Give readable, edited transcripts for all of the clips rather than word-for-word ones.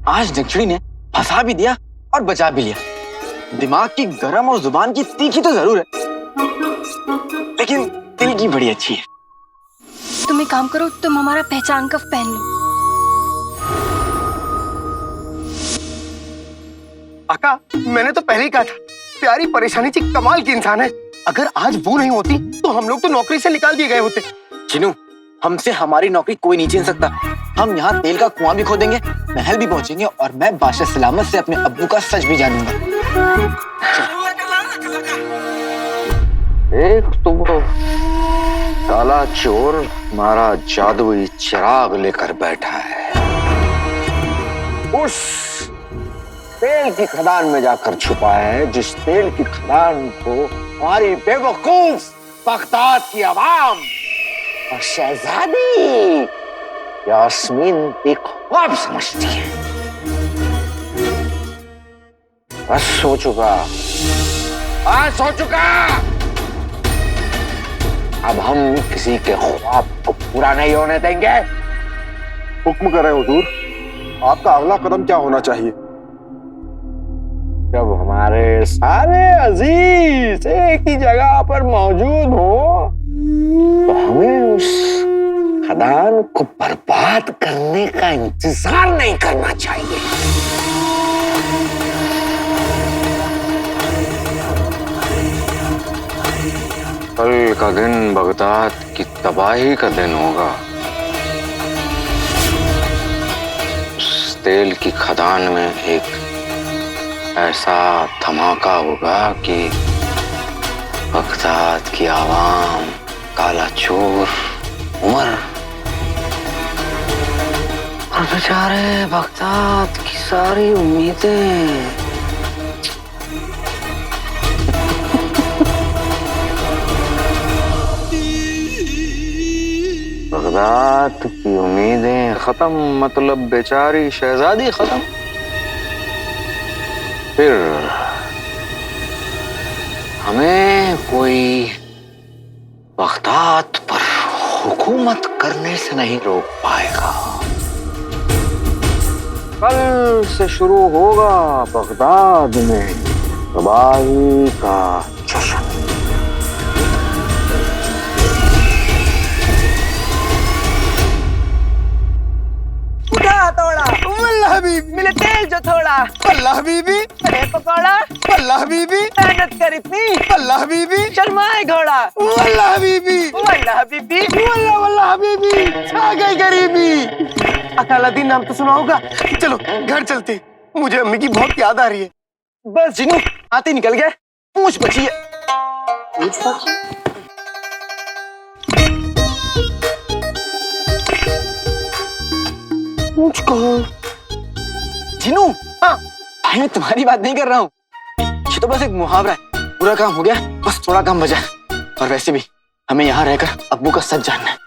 आज नक्शड़ी ने फंसा भी दिया और बचा भी लिया। दिमाग की गरम और जुबान की तीखी तो जरूर है, लेकिन दिल की बड़ी अच्छी है। तुम एक काम करो, तुम हमारा पहचान कफ पहन लो। आका, मैंने तो पहले ही कहा था, प्यारी परेशानी जी कमाल की इंसान है। अगर आज वो नहीं होती तो हम लोग तो नौकरी से निकाल दिए गए होते। चिनू, हमसे हमारी नौकरी कोई नहीं छीन सकता। हम यहाँ तेल का कुआं भी खोदेंगे, महल भी पहुंचेंगे और मैं बादशाह सलामत से अपने अब्बू का सच भी जानूंगा। एक तो वो काला चोर हमारा जादुई चिराग लेकर बैठा है, उस तेल की खदान में जाकर छुपा है, जिस तेल की खदान को हमारी बेवकूफ बगदाद की आवाम और शहजादी यास्मीन भी ख्वाब समझती है। बस हो चुका, आज हो चुका। अब हम किसी के ख्वाब को पूरा नहीं होने देंगे। हुक्म करें हुजूर, आपका अगला कदम क्या होना चाहिए? जब हमारे सारे अजीज एक ही जगह पर मौजूद हो तो हमें उस खदान को बर्बाद करने का इंतजार नहीं करना चाहिए। कल का दिन बगदाद की तबाही का दिन होगा। उस तेल की खदान में एक ऐसा धमाका होगा कि बगदाद की आवाम, काला चोर, उमर और बेचारे बगदाद की सारी उम्मीदें बगदाद की उम्मीदें खत्म, मतलब बेचारी शहजादी खत्म। फिर हमें कोई बगदाद पर हुकूमत करने से नहीं रोक पाएगा। कल से शुरू होगा बगदाद में तबाही का जश्न। थोड़ा वल्लाह हबीबी, मिले तेल जो थोड़ा वल्लाह हबीबी, अरे पकौड़ा वल्लाह हबीबी, मेहनत कर इतनी वल्लाह हबीबी, शर्माए घोड़ा वल्लाह हबीबी, वल्लाह हबीबी, वल्लाह वल्लाह हबीबी, छा गई गरीबी। अकालादीन नाम तो सुना होगा। चलो घर चलते, मुझे अम्मी की बहुत याद आ रही है। बस जिनू, आते निकल गए, पूछ बची है। पूछ कहो। जिनू, हाँ भाई मैं तुम्हारी बात नहीं कर रहा हूँ, ये तो बस एक मुहावरा है। पूरा काम हो गया, बस थोड़ा काम बचा। और वैसे भी हमें यहाँ रहकर अब्बू का सच जानना है।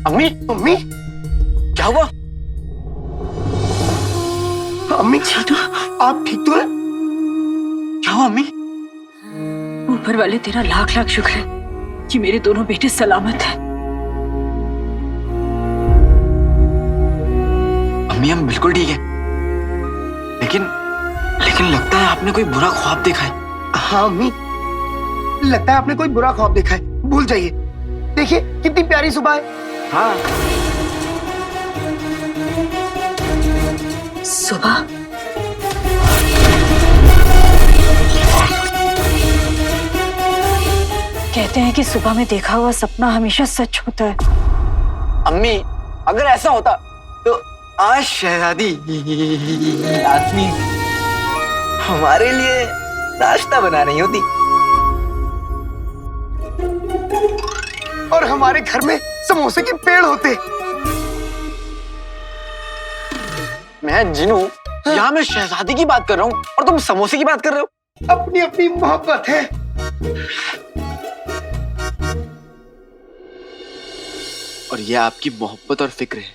अम्मी, अम्मी क्या हुआ? अम्मी चीटू, आप ठीक तो हैं? क्या हुआ अम्मी? ऊपर वाले तेरा लाख लाख शुक्र है कि मेरे दोनों बेटे सलामत हैं। अम्मी हम बिल्कुल ठीक है, लेकिन लगता है आपने कोई बुरा ख्वाब देखा है। हाँ अम्मी, लगता है आपने कोई बुरा ख्वाब देखा है। भूल जाइए, देखिए कितनी प्यारी सुबह है। हाँ, सुबह कहते हैं कि सुबह में देखा हुआ सपना हमेशा सच होता है। अम्मी अगर ऐसा होता तो आज शहजादी यास्मीन हमारे लिए नाश्ता बना रही होती और हमारे घर में समोसे के पेड़ होते। मैं जिनू, यहाँ मैं शहजादी की बात कर रहा हूँ और तुम समोसे की बात कर रहे हो। अपनी अपनी मोहब्बत है। और ये आपकी मोहब्बत और फिक्र है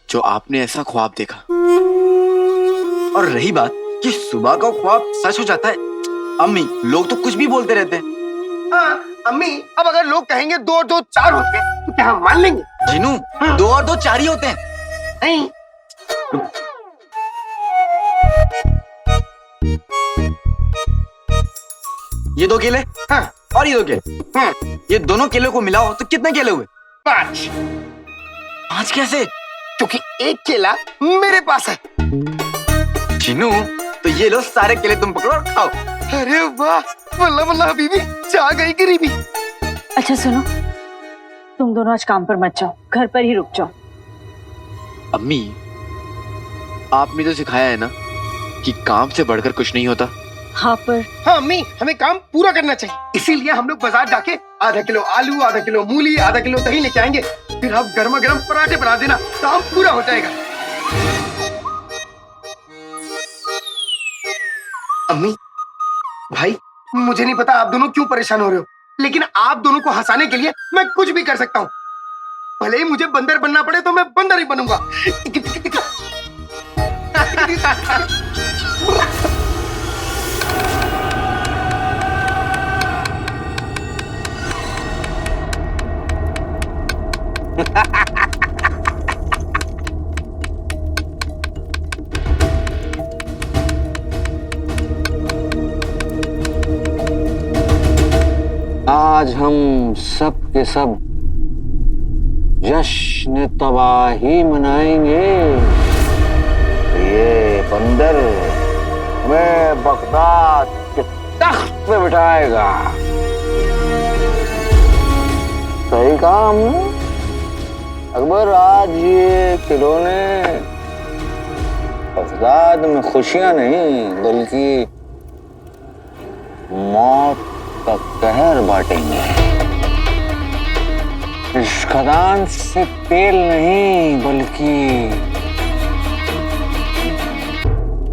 जो आपने ऐसा ख्वाब देखा। और रही बात कि सुबह का ख्वाब सच हो जाता है, अम्मी लोग तो कुछ भी बोलते रहते हैं। हाँ अम्मी, अब अगर लोग कहेंगे 2 और 2 4 होते हैं तो क्या हम मान लेंगे? जीनू, 2 और 2 4 ही होते हैं। नहीं। ये 2 केले, हाँ। और ये 2 केले, ये दोनों केले को मिलाओ तो कितने केले हुए? 5। 5 कैसे? क्योंकि एक केला मेरे पास है। जीनू, तो ये लो सारे केले तुम पकड़ो और खाओ। अरे वाह, वल्ला वल्ला हबीबी, जा गई गरीबी। अच्छा सुनो, तुम दोनों आज काम पर मत जाओ, घर पर ही रुक जाओ। अम्मी, आपने तो सिखाया है ना कि काम से बढ़कर कुछ नहीं होता। हाँ पर हाँ अम्मी, हमें काम पूरा करना चाहिए, इसीलिए हम लोग बाजार जाके आधा किलो आलू, आधा किलो मूली, आधा किलो दही लेके आएंगे। फिर आप गर्मा गर्म पराठे बना देना, काम पूरा हो जाएगा। अम्मी, भाई, मुझे नहीं पता आप दोनों क्यों परेशान हो रहे हो, लेकिन आप दोनों को हंसाने के लिए मैं कुछ भी कर सकता हूँ। भले ही मुझे बंदर बनना पड़े तो मैं बंदर ही बनूंगा। आज हम सब के सब जश्न तबाही मनाएंगे। ये बंदर हमें बगदाद के तख्त पे बिठाएगा। सही कहा हमने अकबर, आज ये खिलौने बगदाद में खुशियां नहीं बल्कि मौत का कहर बांटेंगे। इस खदान से तेल नहीं बल्कि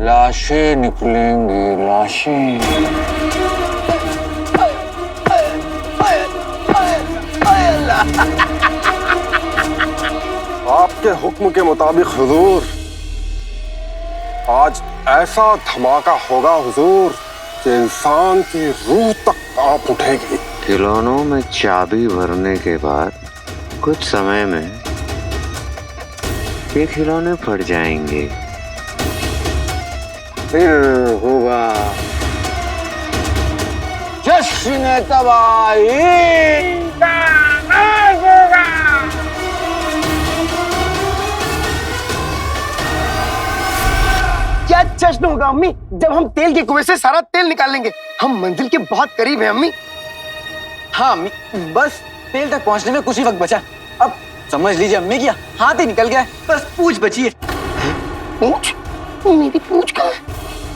लाशें निकलेंगी, लाशें। आपके हुक्म के मुताबिक हुजूर, आज ऐसा धमाका होगा हुजूर कि इंसान की रूह तक कांप उठेगी। खिलौनों में चाबी भरने के बाद कुछ समय में ये खिलौने फट जाएंगे, फिर होगा जश्न तबाही का आगाज होगा। क्या जश्न होगा अम्मी, जब हम तेल के कुएं से सारा तेल निकाल लेंगे। हम मंजिल के बहुत करीब हैं अम्मी। हाँ अम्मी, बस तेल तक पहुंचने में कुछ ही वक्त बचा। अब समझ लीजिए अम्मी की हाथ ही निकल गया है, बस पूंछ बची है। पूंछ? मेरी पूंछ कहाँ है?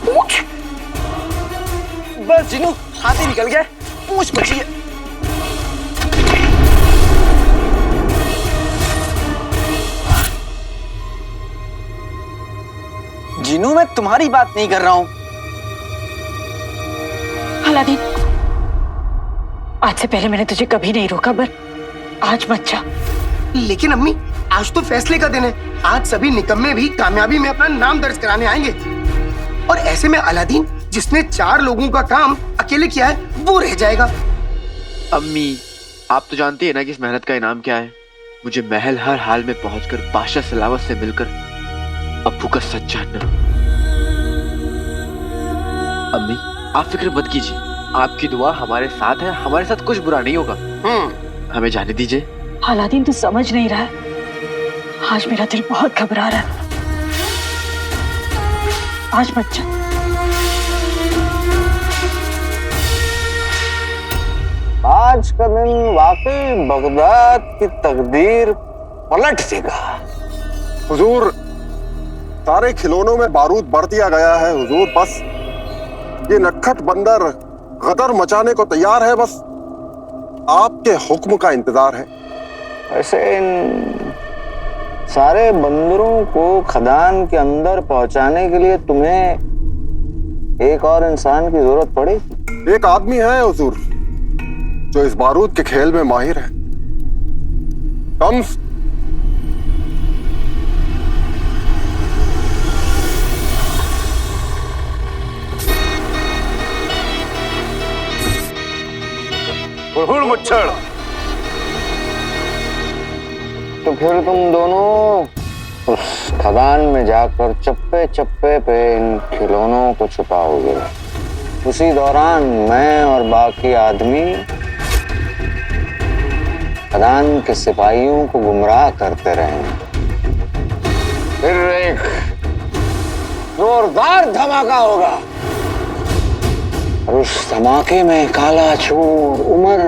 पूंछ? बस जीनू, हाथ ही निकल गया है, पूंछ बची है। जीनू, मैं तुम्हारी बात नहीं कर रहा हूं। अलादीन, आज से पहले मैंने तुझे कभी नहीं रोका, पर आज मत जा। लेकिन अम्मी, आज तो फैसले का दिन है। आज सभी निकम्मे भी कामयाबी में अपना नाम दर्ज कराने आएंगे, और ऐसे में अलादीन, जिसने 4 लोगों का काम अकेले किया है, वो रह जाएगा। अम्मी, आप तो जानती है ना कि इस मेहनत का इनाम क्या है। मुझे महल हर हाल में पहुंचकर बादशाह सलावत से मिलकर अब्बू का सच जानना। अम्मी, आप फिक्र मत कीजिए, आपकी दुआ हमारे साथ है, हमारे साथ कुछ बुरा नहीं होगा। हमें जाने दीजिए। अलादीन, तू समझ नहीं रहा है, आज मेरा दिल बहुत घबरा रहा है। आज मत जा। आज का दिन वाकई बगदाद की तकदीर पलट देगा। हुजूर, सारे खिलौनों में बारूद भर दिया गया है हुजूर। बस ये नटखट बंदर गदर मचाने को तैयार है, बस आपके हुक्म का इंतजार है। ऐसे इन सारे बंदरों को खदान के अंदर पहुंचाने के लिए तुम्हें एक और इंसान की जरूरत पड़ेगी। एक आदमी है हुजूर जो इस बारूद के खेल में माहिर है। कंस, हुड़हुड़ मुच्छड़। तो फिर तुम दोनों उस खदान में जाकर चप्पे चप्पे पे इन खिलौनों को छुपाओगे। उसी दौरान मैं और बाकी आदमी खदान के सिपाहियों को गुमराह करते रहेंगे। फिर एक जोरदार धमाका होगा और उस धमाके में काला चोर, उमर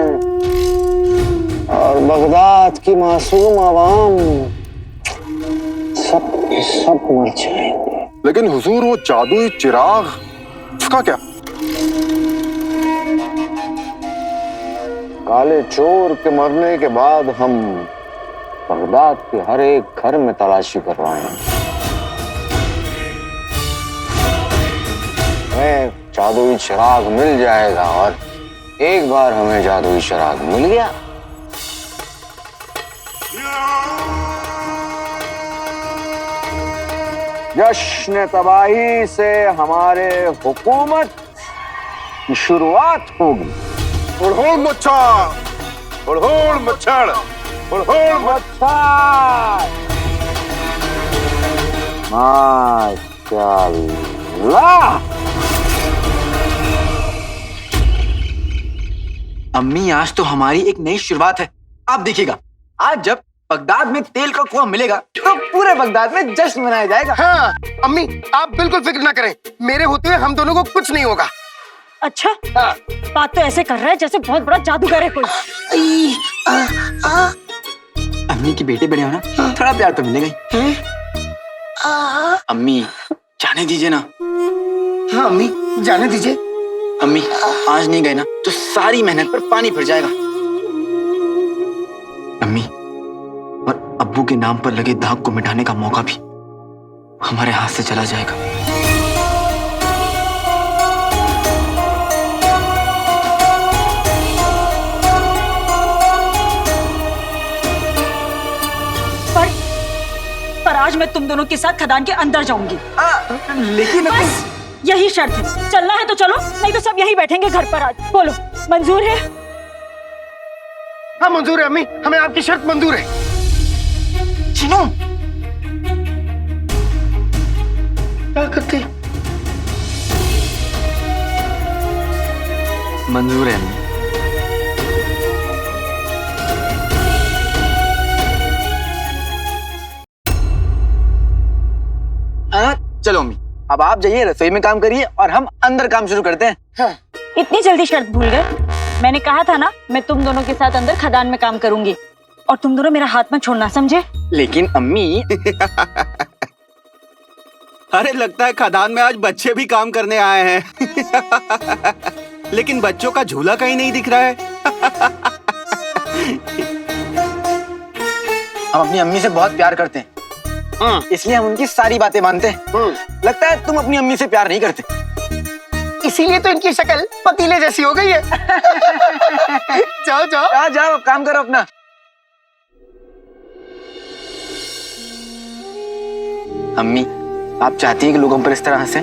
और बगदाद की मासूम आवाम सब के सब मर जाएंगे। लेकिन हुजूर वो जादुई चिराग, उसका क्या? काले चोर के मरने के बाद हम बगदाद के हर एक घर में तलाशी करवाएंगे। हमें जादुई चिराग मिल जाएगा और एक बार हमें जादुई चिराग मिल गया, जश्न तबाही से हमारे हुकूमत की शुरुआत होगी। हुड़हुड़ मुच्छड़, हुड़हुड़ मुच्छड़, हुड़हुड़ मुच्छड़। माशाअल्लाह। अम्मी आज तो हमारी एक नई शुरुआत है। आप देखिएगा, आज जब बगदाद में तेल का कुआं मिलेगा तो पूरे बगदाद में जश्न मनाया जाएगा। हाँ अम्मी, आप बिल्कुल फिक्र ना करें, मेरे होते हुए हम दोनों को कुछ नहीं होगा। अच्छा, बात तो ऐसे कर रहा है जैसे बहुत बड़ा जादूगर है कोई। अम्मी के बेटे बड़े हो ना, थोड़ा प्यार तो मिलेगा ही। अम्मी जाने दीजिए ना। हाँ अम्मी, जाने दीजिए। अम्मी आज नहीं गए ना तो सारी मेहनत पर पानी फिर जाएगा। अम्मी और अब्बू के नाम पर लगे दाग को मिटाने का मौका भी हमारे हाथ से चला जाएगा। पर आज मैं तुम दोनों के साथ खदान के अंदर जाऊंगी। लेकिन बस यही शर्त है। चलना है तो चलो, नहीं तो सब यहीं बैठेंगे घर पर। आज बोलो, मंजूर है? हाँ मंजूर है अम्मी, हमें आपकी शर्त मंजूर है। चिनू, क्या करते? मंजूर है अम्मी। चलो अम्मी, अब आप जाइए रसोई में काम करिए और हम अंदर काम शुरू करते हैं। हाँ। इतनी जल्दी शर्त भूल गए? मैंने कहा था ना, मैं तुम दोनों के साथ अंदर खदान में काम करूंगी और तुम दोनों मेरा हाथ मत छोड़ना, समझे? लेकिन अम्मी अरे लगता है खदान में आज बच्चे भी काम करने आए हैं। लेकिन बच्चों का झूला कहीं नहीं दिख रहा है। हम अपनी अम्मी से बहुत प्यार करते हैं, इसलिए हम उनकी सारी बातें मानते हैं। लगता है तुम अपनी अम्मी से प्यार नहीं करते, इसीलिए तो इनकी शक्ल पतीले जैसी हो गई है। जाओ जाओ। जाओ जाओ, काम करो अपना। अम्मी आप चाहती हैं कि लोग हम पर इस तरह हंसे?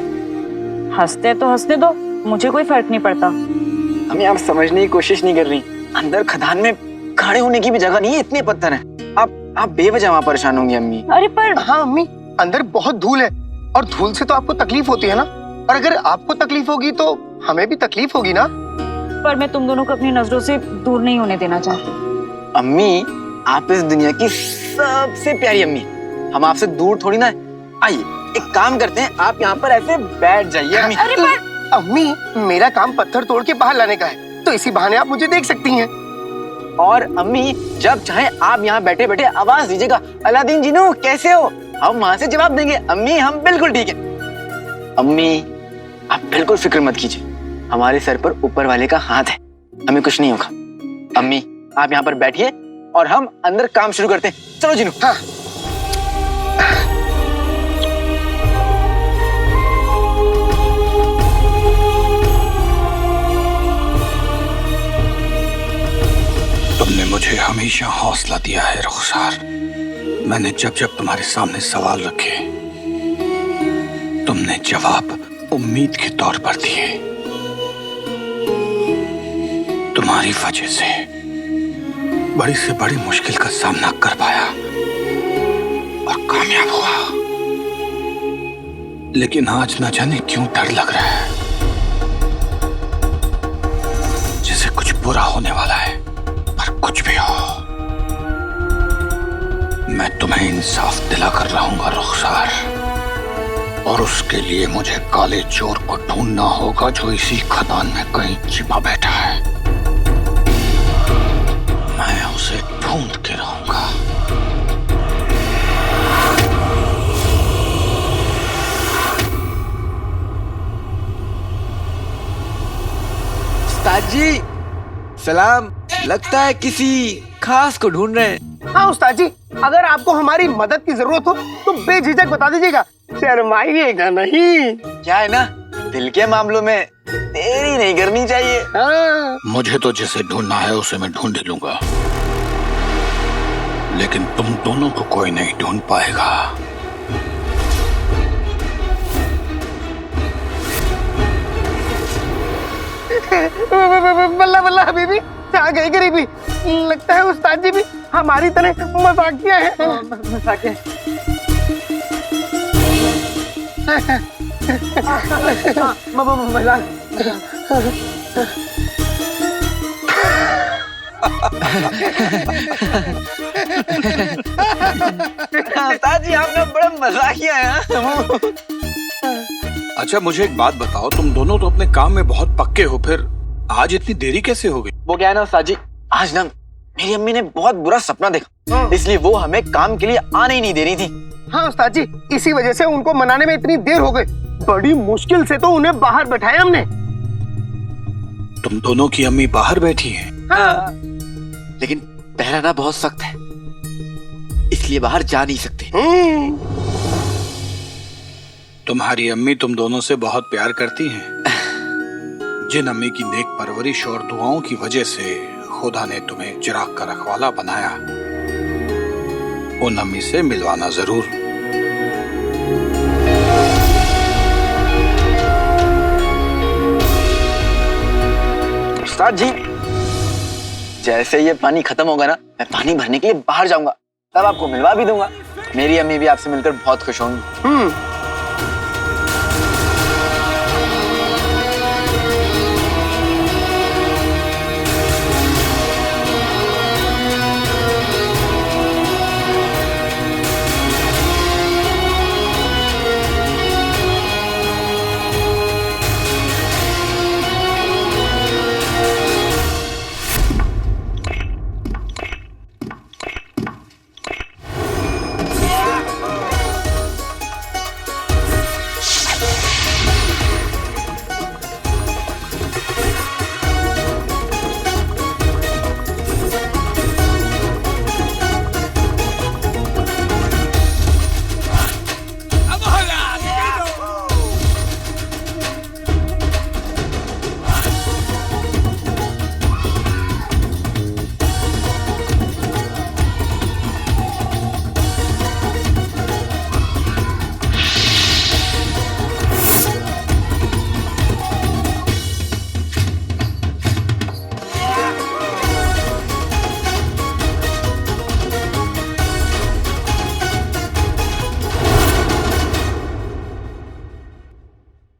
हंसते तो हंसने दो, मुझे कोई फर्क नहीं पड़ता। अम्मी आप समझने की कोशिश नहीं कर रही। अंदर खदान में खड़े होने की भी जगह नहीं है, इतने पत्थर हैं। आप बेवजह वहां परेशान होंगी अम्मी। अरे पर हाँ अम्मी, अंदर बहुत धूल है और धूल से तो आपको तकलीफ होती है ना, और अगर आपको तकलीफ होगी तो हमें भी तकलीफ होगी ना। पर मैं तुम दोनों को अपनी नजरों से दूर नहीं होने देना चाहती। अम्मी आप इस दुनिया की सबसे प्यारी अम्मी, हम आपसे दूर थोड़ी ना है। आइए एक काम करते हैं, आप यहाँ पर ऐसे बैठ जाइए अम्मी। अरे पर अम्मी, मेरा काम पत्थर तोड़ के बाहर लाने का है, तो इसी बहाने आप मुझे देख सकती हैं। और अम्मी जब चाहे आप यहाँ बैठे बैठे आवाज दीजिएगा, अलादीन जिनू कैसे हो, हम वहां से जवाब देंगे, अम्मी हम बिल्कुल ठीक है। अम्मी आप बिल्कुल फिक्र मत कीजिए, हमारे सर पर ऊपर वाले का हाथ है, हमें कुछ नहीं होगा। अम्मी आप यहाँ पर बैठिए और हम अंदर काम शुरू करते हैं। चलो जिनू। हाँ। तुमने मुझे हमेशा हौसला दिया है रुखसार। मैंने जब जब तुम्हारे सामने सवाल रखे, तुमने जवाब उम्मीद के तौर पर दिए। तुम तुम्हारी वजह से बड़ी से बड़ी मुश्किल का सामना कर पाया और कामयाब हुआ। लेकिन आज न जाने क्यों डर लग रहा है, जैसे कुछ बुरा होने वाला है। पर कुछ भी हो, मैं तुम्हें इंसाफ दिलाकर रहूंगा रुखसार, और उसके लिए मुझे काले चोर को ढूंढना होगा जो इसी खदान में कहीं छिपा बैठा है। मैं उसे ढूंढ के रहूंगा। उस्ताद जी सलाम। लगता है किसी खास को ढूंढ रहे हैं। हाँ उस्ताद जी, अगर आपको हमारी मदद की जरूरत हो तो बेझिझक बता दीजिएगा, शर्माइएगा नहीं। क्या है ना, दिल के मामलों में देरी नहीं करनी चाहिए। हाँ। मुझे तो जिसे ढूंढना है उसे मैं ढूंढ लूंगा, लेकिन तुम दोनों को कोई नहीं ढूंढ पाएगा। बल्ला बल्ला हबीबी, आ गई गरीबी। लगता है उस्ताद जी भी हमारी तरह मजाकिया है। मजाकिया उस्ताद जी आपने बड़ा मजाकिया है। अच्छा मुझे एक बात बताओ, तुम दोनों तो अपने काम में बहुत पक्के हो, फिर आज इतनी देरी कैसे हो गई? वो क्या है ना उस्ताद जी, आज ना मेरी अम्मी ने बहुत बुरा सपना देखा, इसलिए वो हमें काम के लिए आने ही नहीं दे रही थी। हाँ उस्ताद जी, इसी वजह से उनको मनाने में इतनी देर हो गई। बड़ी मुश्किल से तो उन्हें बाहर बैठाया हमने। तुम दोनों की अम्मी बाहर बैठी हैं? हाँ। लेकिन पहरा ना बहुत सख्त है, इसलिए बाहर जा नहीं सकते। तुम्हारी अम्मी तुम दोनों से बहुत प्यार करती हैं। जिन अम्मी की नेक परवरिश और दुआओं की वजह से खुदा ने तुम्हें चिराग का रखवाला बनाया, उन अम्मी से मिलवाना जरूर। उस्ताद जी, जैसे ये पानी खत्म होगा ना, मैं पानी भरने के लिए बाहर जाऊंगा, तब आपको मिलवा भी दूंगा। मेरी अम्मी भी आपसे मिलकर बहुत खुश होंगी।